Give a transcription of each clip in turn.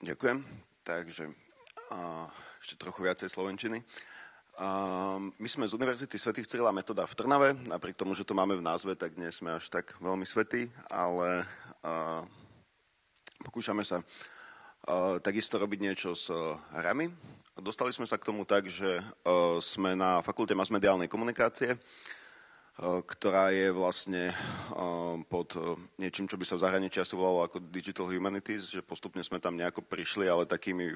Ďakujem. Takže ešte trochu viacej slovenčiny. My sme z Univerzity svätých Cyrila a Metoda v Trnave. Napriek tomu, že to máme v názve, tak nie sme až tak veľmi svätí, ale pokúšame sa takisto robiť niečo s hrami. Dostali sme sa k tomu tak, že sme na Fakulte masmediálnej komunikácie, ktorá je vlastne pod niečím, čo by sa v zahraničí asi volalo ako Digital Humanities, že postupne sme tam nejako prišli, ale takými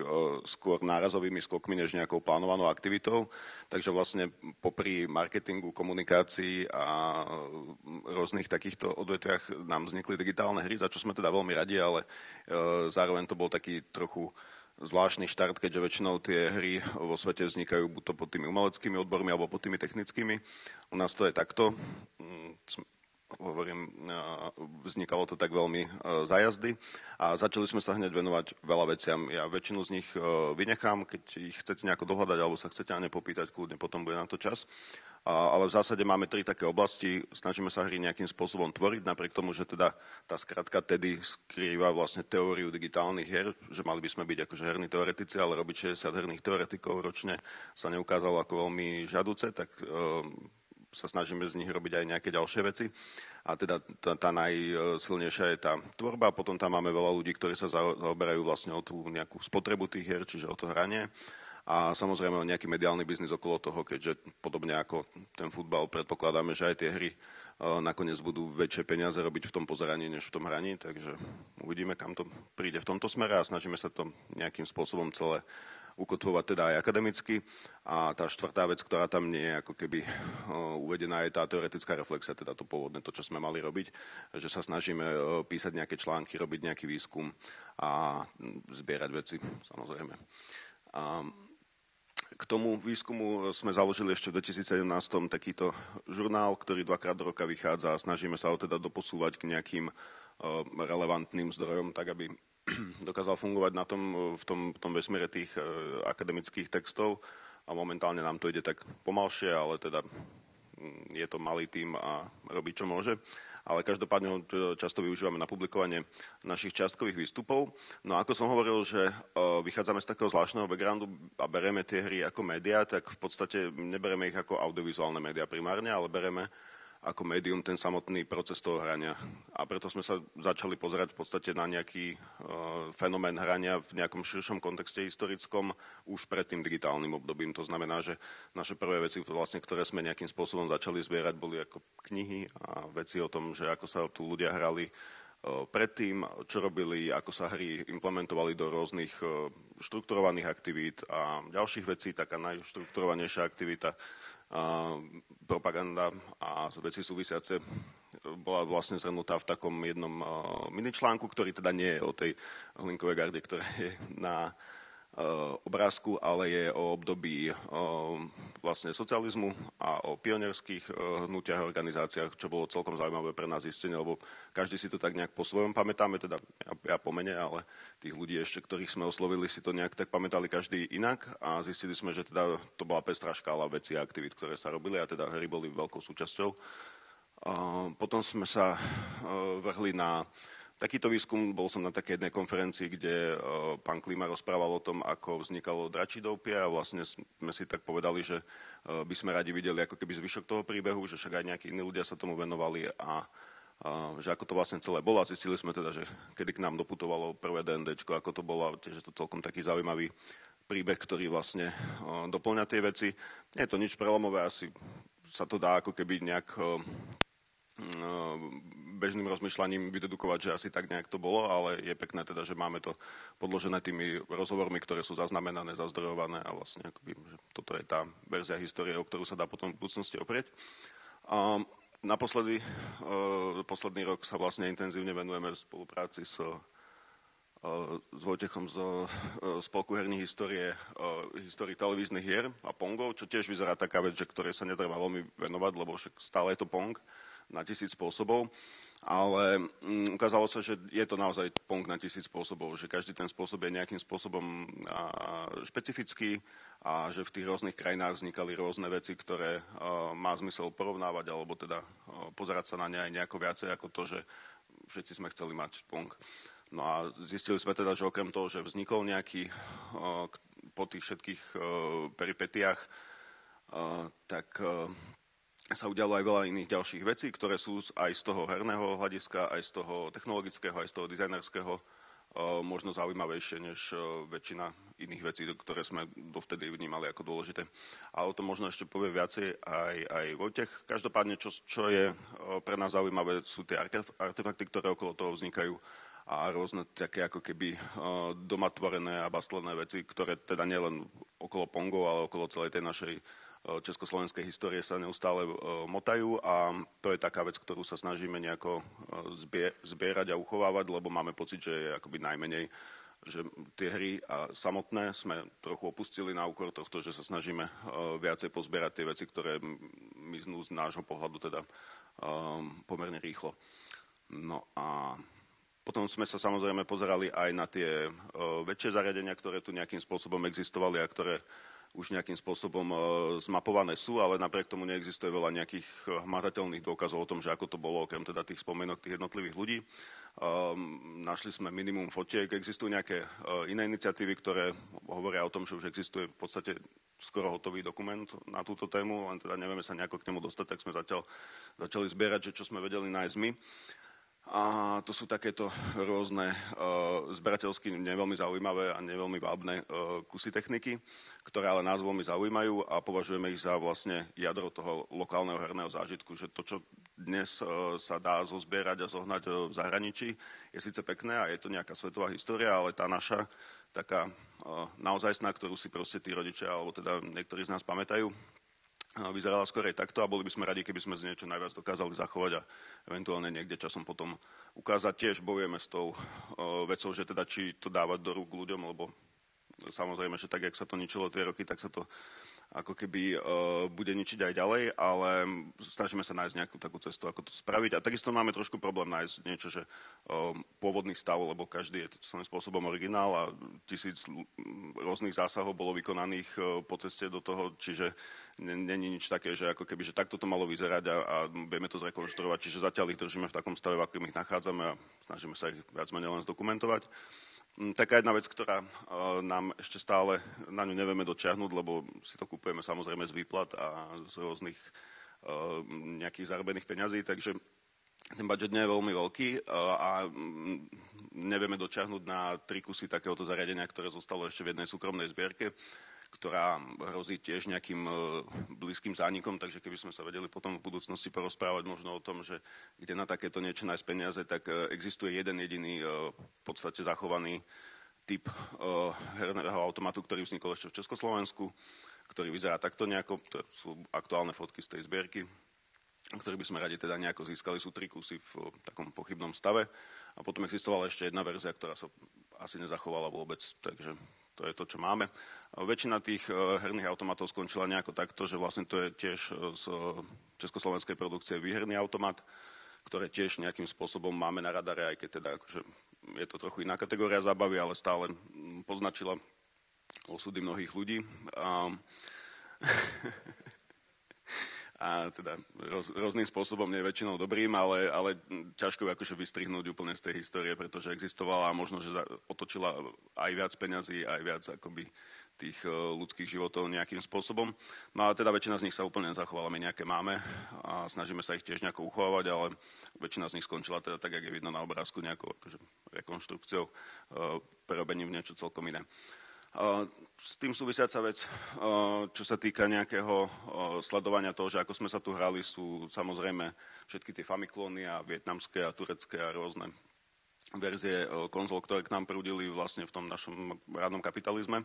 skôr nárazovými skokmi, než nejakou plánovanou aktivitou. Takže vlastne popri marketingu, komunikácii a rôznych takýchto odvetviach nám vznikli digitálne hry, za čo sme teda veľmi radi, ale zároveň to bol taký trochu zvláštny štart, keďže väčšinou tie hry vo svete vznikajú buď to pod tými umeleckými odbormi alebo pod tými technickými. U nás to je takto. Hovorím, vznikalo to tak veľmi za jazdy a začali sme sa hneď venovať veľa veciam. Ja väčšinu z nich vynechám, keď ich chcete nejako dohľadať alebo sa chcete na ne popýtať, kľudne potom bude na to čas. Ale v zásade máme 3 také oblasti. Snažíme sa hry nejakým spôsobom tvoriť, napriek tomu, že teda tá skratka TEDy skrýva vlastne teóriu digitálnych hier, že mali by sme byť akože herní teoretici, ale robiť 60 herných teoretikov ročne sa neukázalo ako veľmi žiaduce, tak sa snažíme z nich robiť aj nejaké ďalšie veci. A teda tá najsilnejšia je tá tvorba, potom tam máme veľa ľudí, ktorí sa zaoberajú vlastne o tú nejakú spotrebu tých hier, čiže o to hranie. A samozrejme nejaký mediálny biznis okolo toho, keďže podobne ako ten futbal predpokladáme, že aj tie hry nakoniec budú väčšie peniaze robiť v tom pozeraní, než v tom hraní, takže uvidíme, kam to príde v tomto smere a snažíme sa to nejakým spôsobom celé ukotvovať teda aj akademicky. A tá štvrtá vec, ktorá tam nie je ako keby uvedená, je tá teoretická reflexia, teda to pôvodné, to, čo sme mali robiť, že sa snažíme písať nejaké články, robiť nejaký výskum a zbierať veci, samozrejme. K tomu výskumu sme založili ešte v 2017 takýto žurnál, ktorý 2-krát do roka vychádza a snažíme sa ho teda doposúvať k nejakým relevantným zdrojom, tak aby dokázal fungovať na v tom vesmíre tých akademických textov a momentálne nám to ide tak pomalšie, ale teda je to malý tím a robí čo môže. Ale každopádne ho často využívame na publikovanie našich čiastkových výstupov. No a ako som hovoril, že vychádzame z takého zvláštneho backgroundu a bereme tie hry ako médiá, tak v podstate nebereme ich ako audiovizuálne médiá primárne, ale bereme ako médium ten samotný proces toho hrania. A preto sme sa začali pozerať v podstate na nejaký fenomén hrania v nejakom širšom kontexte historickom už pred tým digitálnym obdobím. To znamená, že naše prvé veci, vlastne, ktoré sme nejakým spôsobom začali zbierať, boli ako knihy a veci o tom, že ako sa tu ľudia hrali predtým, čo robili, ako sa hry implementovali do rôznych štrukturovaných aktivít a ďalších vecí. Taká najštrukturovanejšia aktivita propaganda a veci súvisiace bola vlastne zhrnutá v takom jednom miničlánku, ktorý teda nie je o tej hlinkovej garde, ktorá je na obrázku, ale je o období vlastne socializmu a o pionierských hnutiach a organizáciách, čo bolo celkom zaujímavé pre nás zistenie, lebo každý si to tak nejak po svojom pamätáme, teda ja po mene, ale tých ľudí ešte, ktorých sme oslovili, si to nejak tak pamätali každý inak a zistili sme, že teda to bola pestrá škála vecí a aktivít, ktoré sa robili a teda hry boli veľkou súčasťou. Potom sme sa vrhli na takýto výskum. Bol som na takej jednej konferencii, kde pán Klima rozprával o tom, ako vznikalo Dračidopie a vlastne sme si tak povedali, že by sme radi videli ako keby zvyšok toho príbehu, že však aj nejakí iní ľudia sa tomu venovali a že ako to vlastne celé bolo. A zistili sme teda, že kedy k nám doputovalo prvé DNDčko, ako to bolo, a tiež je to celkom taký zaujímavý príbeh, ktorý vlastne doplňa tie veci. Nie je to nič prelomové, asi sa to dá ako keby nejak bežným rozmýšľaním vydedukovať, že asi tak nejak to bolo, ale je pekné teda, že máme to podložené tými rozhovormi, ktoré sú zaznamenané, zazdrojované a vlastne akoby, že toto je tá verzia histórie, o ktorú sa dá potom v budúcnosti oprieť. Naposledy, posledný rok sa vlastne intenzívne venujeme v spolupráci s Vojtechom zo Spolku herní histórie televíznych hier a Pongov, čo tiež vyzerá taká vec, že ktorej sa netreba veľmi venovať, lebo však stále je to Pong na 1000 spôsobov, ale ukázalo sa, že je to naozaj Pong na 1000 spôsobov, že každý ten spôsob je nejakým spôsobom špecifický a že v tých rôznych krajinách vznikali rôzne veci, ktoré má zmysel porovnávať alebo teda pozerať sa na ne aj nejako viacej ako to, že všetci sme chceli mať Pong. No a zistili sme teda, že okrem toho, že vznikol nejaký po tých všetkých peripetiách, tak sa udialo aj veľa iných ďalších vecí, ktoré sú aj z toho herného hľadiska, aj z toho technologického, aj z toho dizajnerského možno zaujímavejšie než väčšina iných vecí, ktoré sme dovtedy vnímali ako dôležité. A o tom možno ešte povie viacej aj Vojtech. Každopádne, čo je pre nás zaujímavé, sú tie artefakty, ktoré okolo toho vznikajú a rôzne také ako keby doma tvorené a bastlené veci, ktoré teda nielen okolo Pongov, ale okolo celej tej našej československej histórie sa neustále motajú a to je taká vec, ktorú sa snažíme nejako zbierať a uchovávať, lebo máme pocit, že je akoby najmenej, že tie hry a samotné sme trochu opustili na úkor tohto, že sa snažíme viacej pozbierať tie veci, ktoré miznú z nášho pohľadu teda pomerne rýchlo. No a potom sme sa samozrejme pozerali aj na tie väčšie zariadenia, ktoré tu nejakým spôsobom existovali a ktoré už nejakým spôsobom zmapované sú, ale napriek tomu neexistuje veľa nejakých hmatateľných dôkazov o tom, že ako to bolo, okrem teda tých spomienok tých jednotlivých ľudí. Našli sme minimum fotiek, existujú nejaké iné iniciatívy, ktoré hovoria o tom, že už existuje v podstate skoro hotový dokument na túto tému, len teda nevieme sa nejako k nemu dostať, tak sme zatiaľ začali zbierať, že čo sme vedeli nájsť my. A to sú takéto rôzne zberateľsky neveľmi zaujímavé a neveľmi vábne kusy techniky, ktoré ale nás veľmi zaujímajú a považujeme ich za vlastne jadro toho lokálneho herného zážitku, že to, čo dnes sa dá zozbierať a zohnať v zahraničí, je síce pekné a je to nejaká svetová história, ale tá naša taká naozajstná, ktorú si proste tí rodičia, alebo teda niektorí z nás pamätajú, vyzerala skorej takto a boli by sme radi, keby sme z niečo najviac dokázali zachovať a eventuálne niekde časom potom ukázať. Tiež bojujeme s tou vecou, že teda či to dávať do rúk ľuďom, lebo samozrejme, že tak, jak sa to ničilo tie roky, tak sa to ako keby bude ničiť aj ďalej, ale snažíme sa nájsť nejakú takú cestu, ako to spraviť. A takisto máme trošku problém nájsť niečo, že pôvodný stav, lebo každý je svojím spôsobom originál a 1000 rôznych zásahov bolo vykonaných po ceste do toho, čiže není nič také, že ako keby, že takto to malo vyzerať a vieme to zrekonštruovať, čiže zatiaľ ich držíme v takom stave, v akým ich nachádzame a snažíme sa ich viac menej len zdokumentovať. Taká jedna vec, ktorá nám ešte stále na ňu nevieme dočiahnuť, lebo si to kupujeme samozrejme z výplat a z rôznych nejakých zarobených peňazí, takže ten budget nie je veľmi veľký a nevieme dočiahnuť na 3 kusy takéhoto zariadenia, ktoré zostalo ešte v jednej súkromnej zbierke, ktorá hrozí tiež nejakým blízkym zánikom, takže keby sme sa vedeli potom v budúcnosti porozprávať možno o tom, že kde na takéto niečo nájsť peniaze, tak existuje jeden jediný v podstate zachovaný typ herného automatu, ktorý vznikol ešte v Československu, ktorý vyzerá takto nejako, to sú aktuálne fotky z tej zbierky, ktoré by sme radi teda nejako získali, sú 3 kusy v takom pochybnom stave a potom existovala ešte jedna verzia, ktorá sa asi nezachovala vôbec, takže to je to, čo máme. Väčšina tých herných automatov skončila nejako takto, že vlastne to je tiež z československej produkcie výherný automat, ktoré tiež nejakým spôsobom máme na radare, aj keď teda akože je to trochu iná kategória zábavy, ale stále poznačila osudy mnohých ľudí. A teda rôznym spôsobom, nie väčšinou dobrým, ale ťažko akože vystrihnúť úplne z tej histórie, pretože existovala a možno, že otočila aj viac peňazí, aj viac akoby tých ľudských životov nejakým spôsobom. No a teda väčšina z nich sa úplne nezachovala, my nejaké máme a snažíme sa ich tiež nejako uchovávať, ale väčšina z nich skončila teda tak, jak je vidno na obrázku, nejakou akože rekonštrukciou, prerobením v niečo celkom iné. S tým súvisiaca vec, čo sa týka nejakého sledovania toho, že ako sme sa tu hrali, sú samozrejme všetky tie Famiklóny a vietnamské a turecké a rôzne verzie konzol, ktoré k nám prúdili vlastne v tom našom rannom kapitalizme.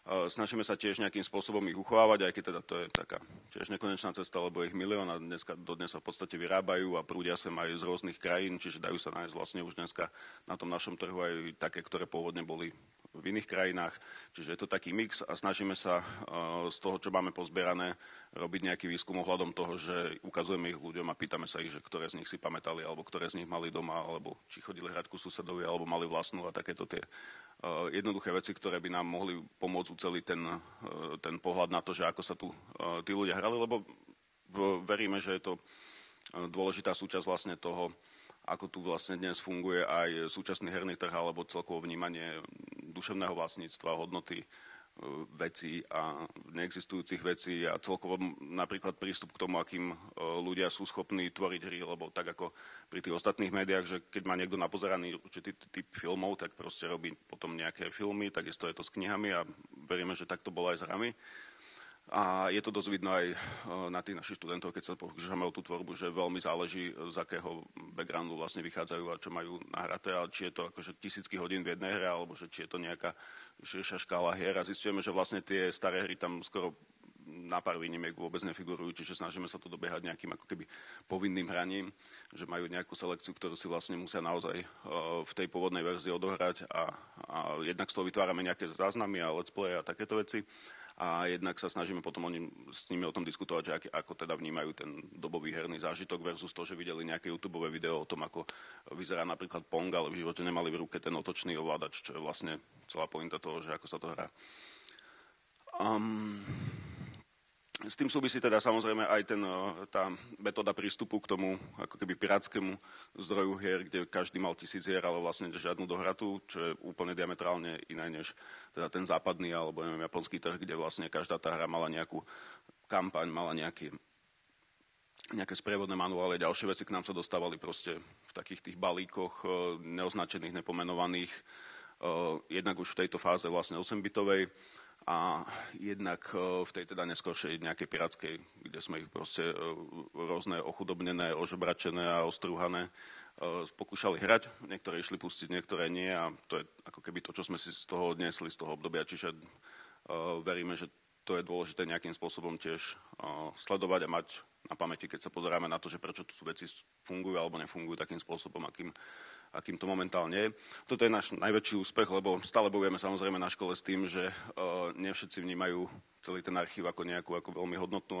Snažíme sa tiež nejakým spôsobom ich uchovávať, aj keď teda to je taká tiež nekonečná cesta, lebo ich milión a dodnes sa v podstate vyrábajú a prúdia sem aj z rôznych krajín, čiže dajú sa nájsť vlastne už dneska na tom našom trhu aj také, ktoré pôvodne boli v iných krajinách. Čiže je to taký mix a snažíme sa z toho, čo máme pozbierané, robiť nejaký výskum ohľadom toho, že ukazujeme ich ľuďom a pýtame sa ich, že ktoré z nich si pamätali, alebo ktoré z nich mali doma, alebo či chodili hrať ku susedovi, alebo mali vlastnú a takéto tie jednoduché veci, ktoré by nám mohli pomôcť uceliť ten pohľad na to, že ako sa tu tí ľudia hrali, lebo veríme, že je to dôležitá súčasť vlastne toho, ako tu vlastne dnes funguje aj súčasný herný trh alebo celkovo vnímanie duševného vlastníctva, hodnoty vecí a neexistujúcich vecí a celkovo napríklad prístup k tomu, akým ľudia sú schopní tvoriť hry, lebo tak ako pri tých ostatných médiách, že keď má niekto napozeraný určitý typ filmov, tak proste robí potom nejaké filmy, takisto je to s knihami a veríme, že tak to bolo aj s hrami. A je to dosť vidno aj na tých našich študentov, keď sa pokúšame o tú tvorbu, že veľmi záleží, z akého backgroundu vlastne vychádzajú a čo majú nahraté, a či je to akože tisícky hodín v jednej hre, alebo že či je to nejaká širšia škála hier. A zistujeme, že vlastne tie staré hry tam skoro na pár výnimiek vôbec nefigurujú, čiže snažíme sa to dobiehať nejakým ako keby povinným hraním, že majú nejakú selekciu, ktorú si vlastne musia naozaj v tej pôvodnej verzii odohrať a jednak z toho vytvárame nejaké záznamy a let's play a takéto veci. A jednak sa snažíme potom s nimi o tom diskutovať, že ako teda vnímajú ten dobový herný zážitok versus to, že videli nejaké YouTubeové video o tom, ako vyzerá napríklad Pong, ale v živote nemali v ruke ten otočný ovládač, čo je vlastne celá pointa toho, že ako sa to hrá. S tým súvisí teda samozrejme aj tá metóda prístupu k tomu ako keby pirátskému zdroju hier, kde každý mal 1000 hier, ale vlastne žiadnu dohratú, čo je úplne diametrálne iné než teda ten západný alebo neviem, japonský trh, kde vlastne každá tá hra mala nejakú kampaň, mala nejaké sprievodné manuály, ďalšie veci k nám sa dostávali proste v takých tých balíkoch neoznačených, nepomenovaných, jednak už v tejto fáze vlastne 8-bitovej, a jednak v tej teda neskoršej nejakej pirátskej, kde sme ich proste rôzne ochudobnené, ožobračené a ostrúhané pokúšali hrať. Niektoré išli pustiť, niektoré nie, a to je ako keby to, čo sme si z toho odniesli, z toho obdobia. Čiže veríme, že to je dôležité nejakým spôsobom tiež sledovať a mať na pamäti, keď sa pozeráme na to, že prečo tu veci fungujú alebo nefungujú takým spôsobom, akým to momentálne je. Toto je náš najväčší úspech, lebo stále bojujeme samozrejme na škole s tým, že nie všetci vnímajú celý ten archív ako nejakú ako veľmi hodnotnú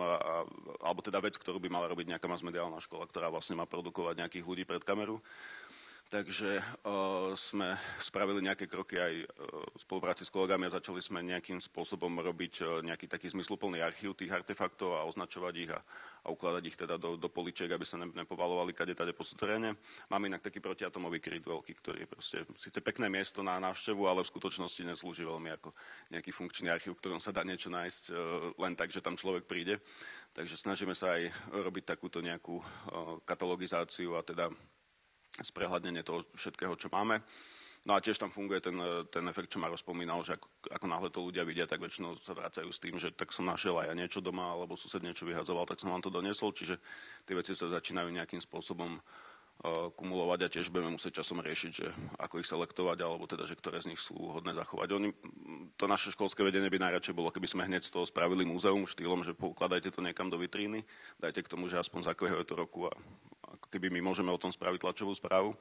alebo teda vec, ktorú by mala robiť nejaká masmediálna škola, ktorá vlastne má produkovať nejakých ľudí pred kameru. Takže sme spravili nejaké kroky aj v spolupráci s kolegami a začali sme nejakým spôsobom robiť nejaký taký zmysluplný archív tých artefaktov a označovať ich a ukladať ich teda do poličiek, aby sa nepovalovali kade-tade po teréne. Máme inak taký protiatomový kryt veľký, ktorý je proste síce pekné miesto na návštevu, ale v skutočnosti neslúži veľmi ako nejaký funkčný archív, v ktorom sa dá niečo nájsť len tak, že tam človek príde. Takže snažíme sa aj robiť takúto nejakú katalogizáciu a teda sprehľadnenie toho všetkého, čo máme. No a tiež tam funguje ten efekt, čo Maro spomínal, že ako náhle to ľudia vidia, tak väčšinou sa vracajú s tým, že tak som našiel aj ja niečo doma, alebo sused niečo vyhadzoval, tak som vám to doniesol. Čiže tie veci sa začínajú nejakým spôsobom kumulovať a tiež budeme musieť časom riešiť, že ako ich selektovať, alebo teda, že ktoré z nich sú hodné zachovať. To naše školské vedenie by najradšej bolo, keby sme hneď z toho spravili múzeum štýlom, že poukladajte to niekam do vitríny, dajte k tomu, že aspoň z akého je to roku a ako keby my môžeme o tom spraviť tlačovú správu.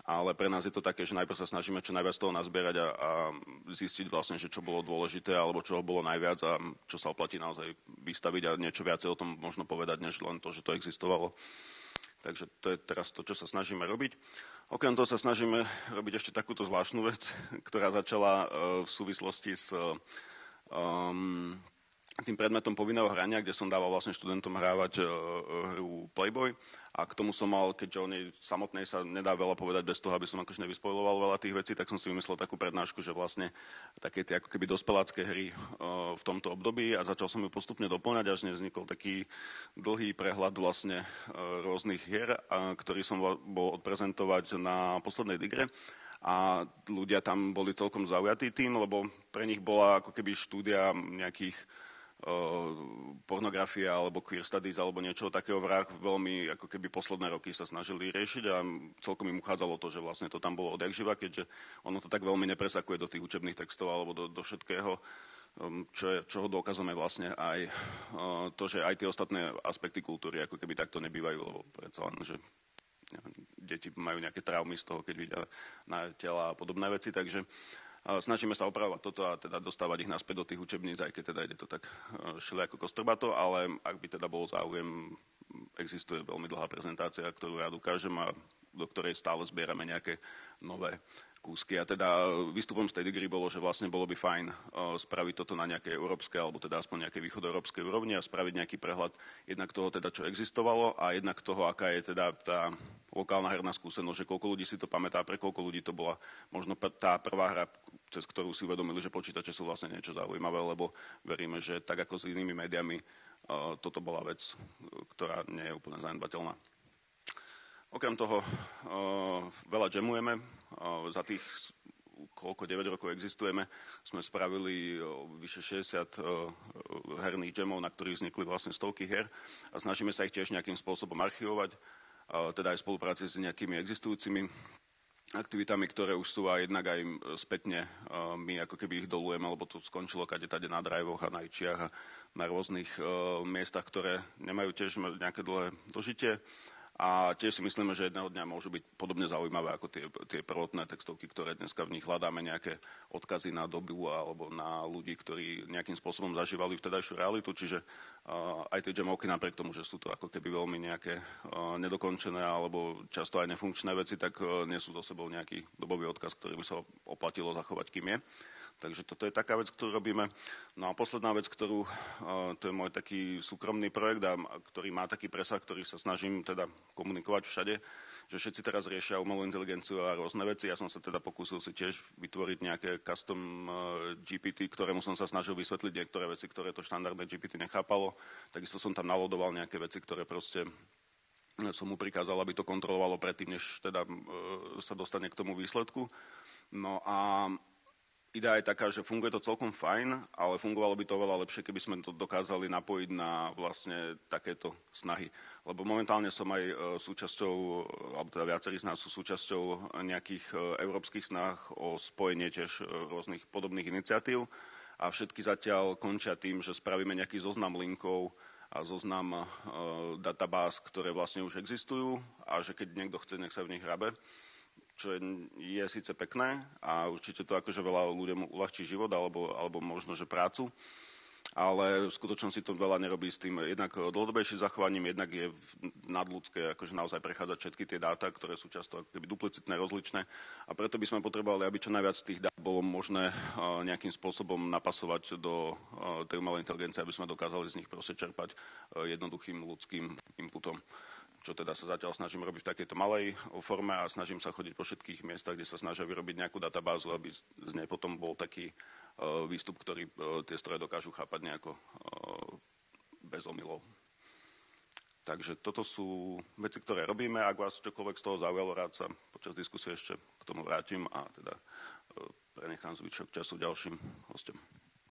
Ale pre nás je to také, že najprv sa snažíme čo najviac toho nazbierať a zistiť vlastne, že čo bolo dôležité alebo čo bolo najviac a čo sa oplatí naozaj vystaviť a niečo viacej o tom možno povedať, než len to, že to existovalo. Takže to je teraz to, čo sa snažíme robiť. Okrem toho sa snažíme robiť ešte takúto zvláštnu vec, ktorá začala v súvislosti s tým predmetom povinného hrania, kde som dával vlastne študentom hrávať hru Playboy. A k tomu som mal, keďže o nej samotnej sa nedá veľa povedať bez toho, aby som akože nevyspojloval veľa tých vecí, tak som si vymyslel takú prednášku, že vlastne také tie ako keby dospelácké hry v tomto období a začal som ju postupne doplňať, až nevznikol taký dlhý prehľad vlastne rôznych hier, ktorý som bol odprezentovať na poslednej digre. A ľudia tam boli celkom zaujatí tým, lebo pre nich bola ako keby štúdia nejakých pornografia alebo queer studies alebo niečo takého v hrách veľmi ako keby posledné roky sa snažili riešiť a celkom im uchádzalo to, že vlastne to tam bolo odjakživa, keďže ono to tak veľmi nepresakuje do tých učebných textov alebo do všetkého, čoho dôkazom je vlastne aj to, že aj tie ostatné aspekty kultúry ako keby takto nebývajú, lebo predsa len, že deti majú nejaké traumy z toho, keď vidia na tela a podobné veci, takže snažíme sa opravovať toto a teda dostávať ich naspäť do tých učebníc, aj keď teda ide to tak všelijako kostrbato, ale ak by teda bol záujem, existuje veľmi dlhá prezentácia, ktorú rád ukážem a do ktorej stále zbierame nejaké nové kúsky. A teda výstupom z tej degree bolo, že vlastne bolo by fajn spraviť toto na nejakej európskej alebo teda aspoň nejakej východoeurópskej úrovni a spraviť nejaký prehľad jednak toho teda, čo existovalo a jednak toho, aká je teda tá lokálna herná skúsenosť, že koľko ľudí si to pamätá, pre koľko ľudí to bola možno tá prvá hra, cez ktorú si uvedomili, že počítače sú vlastne niečo zaujímavé, lebo veríme, že tak ako s inými médiami, toto bola vec, ktorá nie je úplne zanedbateľná. Okrem toho veľa jamujeme. Za tých koľko 9 rokov existujeme, sme spravili vyše 60 herných jamov, na ktorých vznikli vlastne stovky her a snažíme sa ich tiež nejakým spôsobom archivovať, teda aj v spolupráci s nejakými existujúcimi aktivitami, ktoré už sú a jednak aj spätne my ako keby ich dolujeme, lebo to skončilo kade-tade na drivoch a na ičiach a na rôznych miestach, ktoré nemajú tiež nejaké dlhé dožitie. A tiež si myslíme, že jedného dňa môžu byť podobne zaujímavé ako tie prvotné textovky, ktoré dneska v nich hľadáme nejaké odkazy na dobu alebo na ľudí, ktorí nejakým spôsobom zažívali vtedajšiu realitu. Čiže aj tie jamovky napriek tomu, že sú to ako keby veľmi nejaké nedokončené alebo často aj nefunkčné veci, tak nesú so sebou nejaký dobový odkaz, ktorý by sa oplatilo zachovať, kým je. Takže toto je taká vec, ktorú robíme. No a posledná vec, to je môj taký súkromný projekt, ktorý má taký presah, ktorý sa snažím teda komunikovať všade, že všetci teraz riešia umelú inteligenciu a rôzne veci. Ja som sa teda pokúsil si tiež vytvoriť nejaké custom GPT, ktorému som sa snažil vysvetliť niektoré veci, ktoré to štandardné GPT nechápalo. Takisto som tam nalodoval nejaké veci, ktoré proste som mu prikázal, aby to kontrolovalo predtým, než teda sa dostane k tomu výsledku. No a idea je taká, že funguje to celkom fajn, ale fungovalo by to oveľa lepšie, keby sme to dokázali napojiť na vlastne takéto snahy. Lebo momentálne som aj súčasťou, alebo teda viacerí z nás sú súčasťou nejakých európskych snah o spojenie tiež rôznych podobných iniciatív a všetky zatiaľ končia tým, že spravíme nejaký zoznam linkov a zoznam databáz, ktoré vlastne už existujú a že keď niekto chce, nech sa v nich hrabe. Čo je síce pekné a určite to akože veľa ľuďom uľahčí život alebo možno, že prácu, ale v skutočnosti to veľa nerobí s tým jednak dlhodobejším zachovaním, jednak je nadľudské akože naozaj prechádzať všetky tie dáta, ktoré sú často ako keby duplicitné, rozličné a preto by sme potrebovali, aby čo najviac tých dát bolo možné nejakým spôsobom napasovať do tej umelej inteligencie, aby sme dokázali z nich proste čerpať jednoduchým ľudským inputom. Čo teda sa zatiaľ snažím robiť v takejto malej forme a snažím sa chodiť po všetkých miestach, kde sa snažia vyrobiť nejakú databázu, aby z nej potom bol taký výstup, ktorý tie stroje dokážu chápať nejako bez omylov. Takže toto sú veci, ktoré robíme. Ak vás čokoľvek z toho zaujalo, rád sa počas diskusie ešte k tomu vrátim a teda prenechám zvyšok času ďalším hosťom.